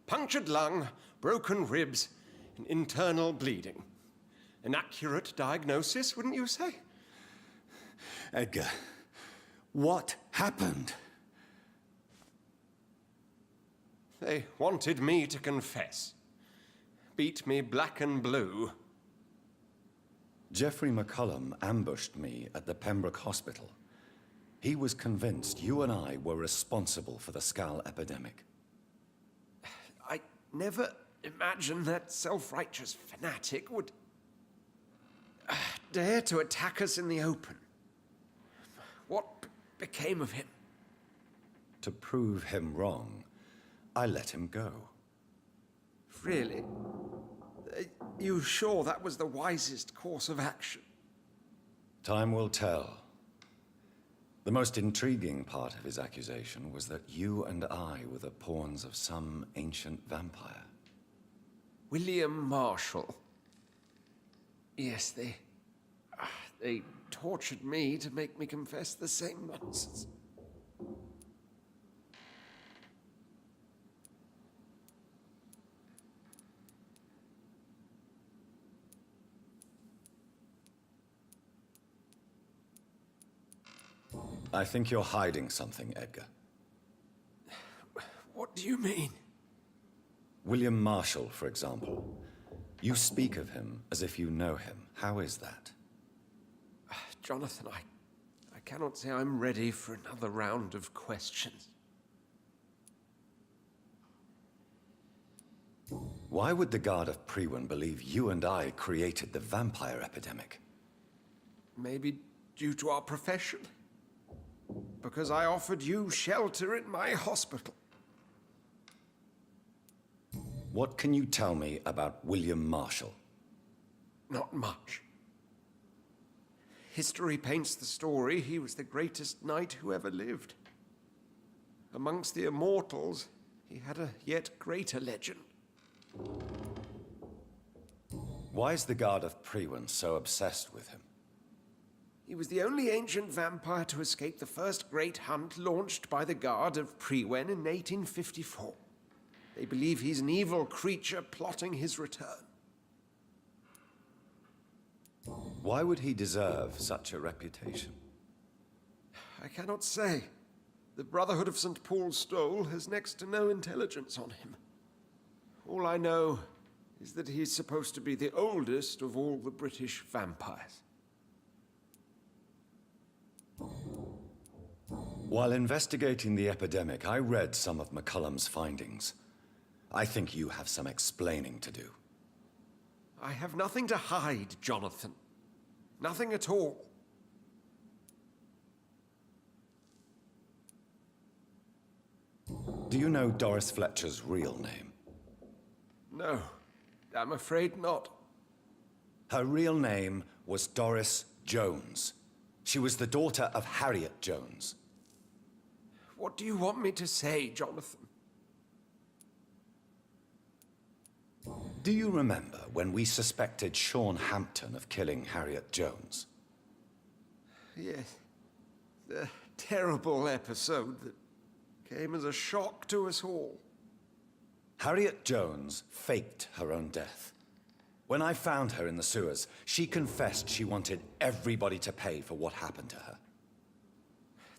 Punctured lung, broken ribs, and internal bleeding. An accurate diagnosis, wouldn't you say? Edgar, what happened? They wanted me to confess. Beat me black and blue. Jeffrey McCullum ambushed me at the Pembroke Hospital. He was convinced you and I were responsible for the Skal epidemic. I never imagined that self-righteous fanatic would dare to attack us in the open. What became of him? To prove him wrong, I let him go. Really? Are you sure that was the wisest course of action? Time will tell. The most intriguing part of his accusation was that you and I were the pawns of some ancient vampire. William Marshall. Yes, they tortured me to make me confess the same nonsense. I think you're hiding something, Edgar. What do you mean? William Marshall, for example. You speak of him as if you know him. How is that? Jonathan, I cannot say I'm ready for another round of questions. Why would the Guard of Priwen believe you and I created the vampire epidemic? Maybe due to our profession. Because I offered you shelter in my hospital. What can you tell me about William Marshall? Not much. History paints the story he was the greatest knight who ever lived. Amongst the immortals, he had a yet greater legend. Why is the Guard of Priwen so obsessed with him? He was the only ancient vampire to escape the first great hunt launched by the Guard of Priwen in 1854. They believe he's an evil creature plotting his return. Why would he deserve such a reputation? I cannot say. The Brotherhood of St. Paul's Stole has next to no intelligence on him. All I know is that he's supposed to be the oldest of all the British vampires. While investigating the epidemic, I read some of McCullum's findings. I think you have some explaining to do. I have nothing to hide, Jonathan. Nothing at all. Do you know Doris Fletcher's real name? No, I'm afraid not. Her real name was Doris Jones. She was the daughter of Harriet Jones. What do you want me to say, Jonathan? Do you remember when we suspected Sean Hampton of killing Harriet Jones? Yes. The terrible episode that came as a shock to us all. Harriet Jones faked her own death. When I found her in the sewers, she confessed she wanted everybody to pay for what happened to her.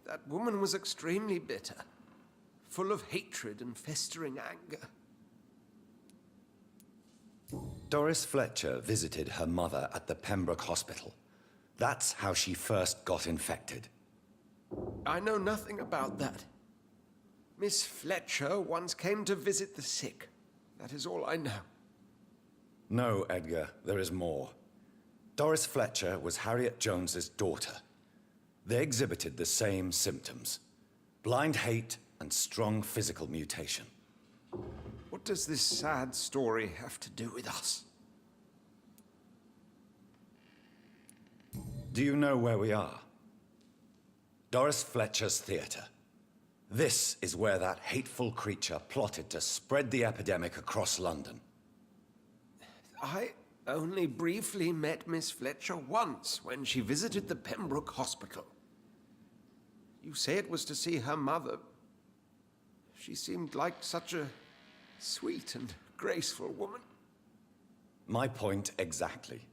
That woman was extremely bitter, full of hatred and festering anger. Doris Fletcher visited her mother at the Pembroke Hospital. That's how she first got infected. I know nothing about that. Miss Fletcher once came to visit the sick. That is all I know. No, Edgar, there is more. Doris Fletcher was Harriet Jones's daughter. They exhibited the same symptoms: blind hate and strong physical mutation. What does this sad story have to do with us? Do you know where we are? Doris Fletcher's theater. This is where that hateful creature plotted to spread the epidemic across London. I only briefly met Miss Fletcher once when she visited the Pembroke Hospital. You say it was to see her mother. She seemed like such a sweet and graceful woman. My point exactly.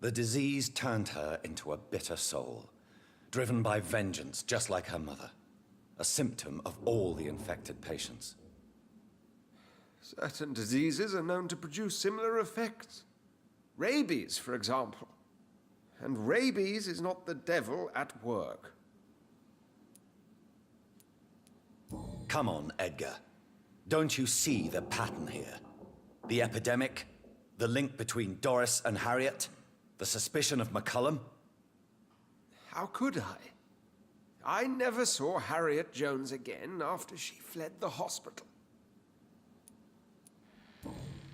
The disease turned her into a bitter soul, driven by vengeance just like her mother. A symptom of all the infected patients. Certain diseases are known to produce similar effects. Rabies, for example. And rabies is not the devil at work. Come on, Edgar. Don't you see the pattern here? The epidemic, the link between Doris and Harriet, the suspicion of McCullum? How could I? I never saw Harriet Jones again after she fled the hospital.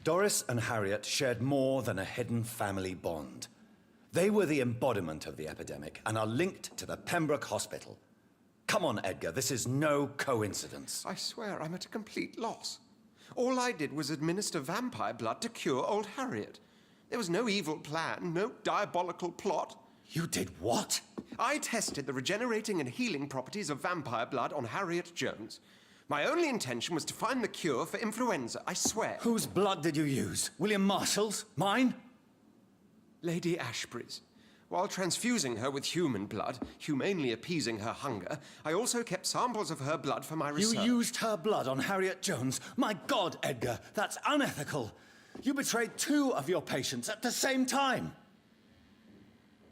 Doris and Harriet shared more than a hidden family bond. They were the embodiment of the epidemic and are linked to the Pembroke Hospital. Come on, Edgar, this is no coincidence. I swear I'm at a complete loss. All I did was administer vampire blood to cure old Harriet. There was no evil plan, no diabolical plot. You did what? I tested the regenerating and healing properties of vampire blood on Harriet Jones. My only intention was to find the cure for influenza, I swear. Whose blood did you use? William Marshall's? Mine? Lady Ashbury's. While transfusing her with human blood, humanely appeasing her hunger, I also kept samples of her blood for my research. You used her blood on Harriet Jones? My God, Edgar, that's unethical. You betrayed 2 of your patients at the same time.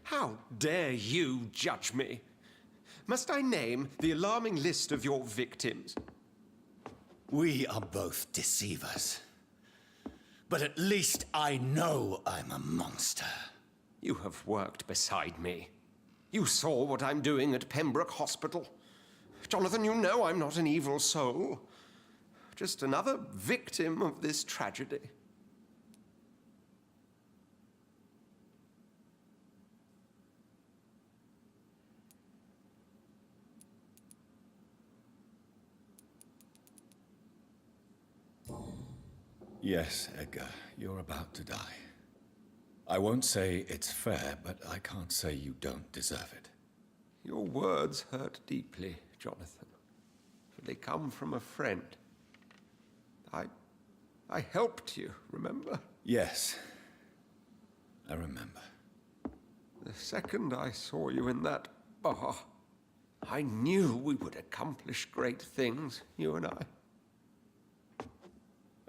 How dare you judge me? Must I name the alarming list of your victims? We are both deceivers. But at least I know I'm a monster. You have worked beside me. You saw what I'm doing at Pembroke Hospital. Jonathan, you know I'm not an evil soul. Just another victim of this tragedy. Yes, Edgar, you're about to die. I won't say it's fair, but I can't say you don't deserve it. Your words hurt deeply, Jonathan. For they come from a friend. I helped you, remember? Yes, I remember. The second I saw you in that bar, I knew we would accomplish great things, you and I.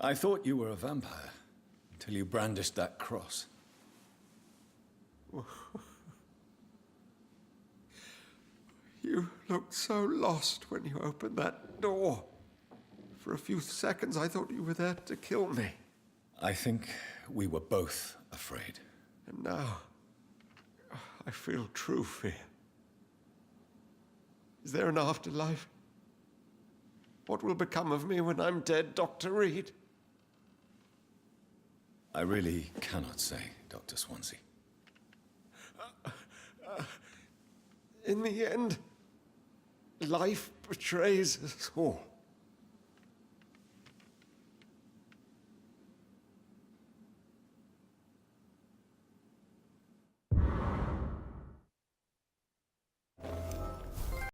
I thought you were a vampire, until you brandished that cross. You looked so lost when you opened that door. For a few seconds, I thought you were there to kill me. I think we were both afraid. And now, I feel true fear. Is there an afterlife? What will become of me when I'm dead, Dr. Reed? I really cannot say, Dr. Swansea. In the end, life betrays us all.